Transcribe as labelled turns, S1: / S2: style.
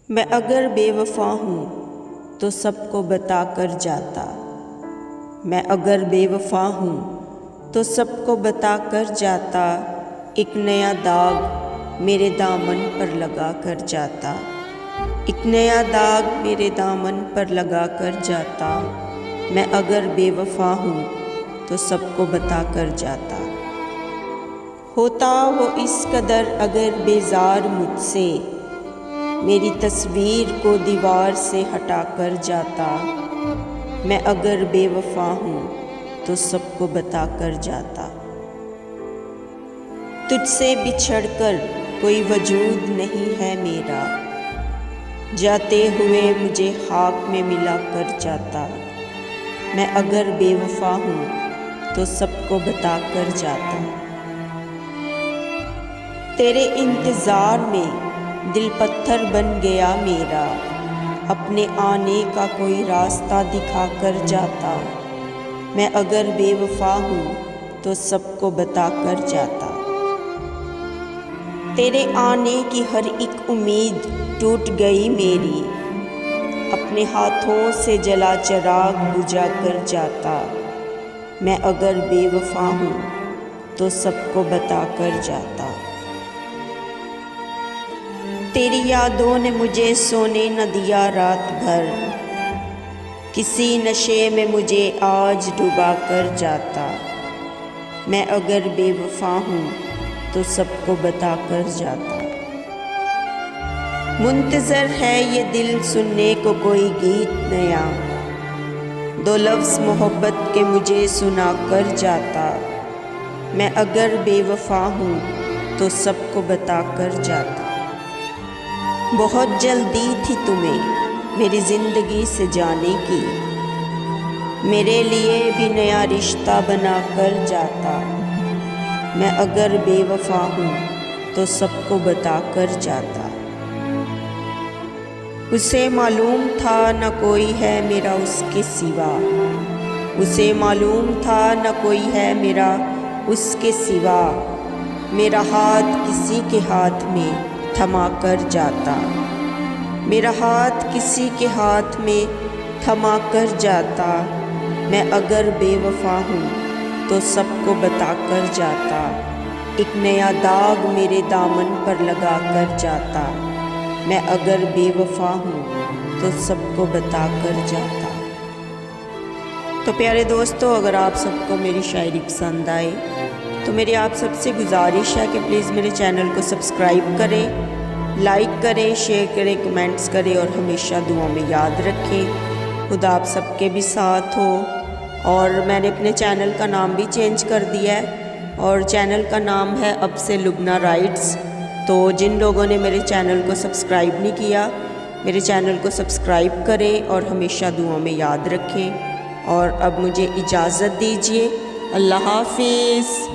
S1: मैं अगर बेवफा हूँ तो सबको बता कर जाता। मैं अगर बेवफा हूँ तो सबको बता कर जाता। एक नया दाग मेरे दामन पर लगा कर जाता। एक नया दाग मेरे दामन पर लगा कर जाता। मैं अगर बेवफा हूँ तो सबको बता कर जाता। होता वो इस कदर अगर बेजार मुझसे, मेरी तस्वीर को दीवार से हटा कर जाता। मैं अगर बेवफा हूँ तो सबको बता कर जाता। तुझसे बिछड़कर कोई वजूद नहीं है मेरा, जाते हुए मुझे खाक में मिला कर जाता। मैं अगर बेवफा हूँ तो सबको बता कर जाता। तेरे इंतज़ार में दिल पत्थर बन गया मेरा, अपने आने का कोई रास्ता दिखा कर जाता। मैं अगर बेवफा हूँ तो सबको बता कर जाता। तेरे आने की हर एक उम्मीद टूट गई मेरी, अपने हाथों से जला चिराग बुझा कर जाता। मैं अगर बेवफा हूँ तो सबको बता कर जाता। तेरी यादों ने मुझे सोने न दिया रात भर, किसी नशे में मुझे आज डुबा कर जाता। मैं अगर बेवफा हूँ तो सबको बता कर जाता। मुंतज़र है ये दिल सुनने को कोई गीत नया, दो लफ्ज़ मोहब्बत के मुझे सुना कर जाता। मैं अगर बेवफा हूँ तो सबको बता कर जाता। बहुत जल्दी थी तुम्हें मेरी ज़िंदगी से जाने की, मेरे लिए भी नया रिश्ता बना कर जाता। मैं अगर बेवफा हूँ तो सबको बता कर जाता। उसे मालूम था न कोई है मेरा उसके सिवा, उसे मालूम था न कोई है मेरा उसके सिवा। मेरा हाथ किसी के हाथ में थमा कर जाता। मेरा हाथ किसी के हाथ में थमा कर जाता। मैं अगर बेवफा हूँ तो सबको बता कर जाता। एक नया दाग मेरे दामन पर लगा कर जाता। मैं अगर बेवफा हूँ तो सबको बता कर जाता। तो प्यारे दोस्तों, अगर आप सबको मेरी शायरी पसंद आए तो मेरी आप सबसे गुजारिश है कि प्लीज़ मेरे चैनल को सब्सक्राइब करें, लाइक करें, शेयर करें, कमेंट्स करें और हमेशा दुआ में याद रखें। खुदा आप सबके भी साथ हो। और मैंने अपने चैनल का नाम भी चेंज कर दिया है और चैनल का नाम है अब से लुबना राइट्स। तो जिन लोगों ने मेरे चैनल को सब्सक्राइब नहीं किया, मेरे चैनल को सब्सक्राइब करें और हमेशा दुआ में याद रखें। और अब मुझे इजाज़त दीजिए। अल्लाह हाफिज़।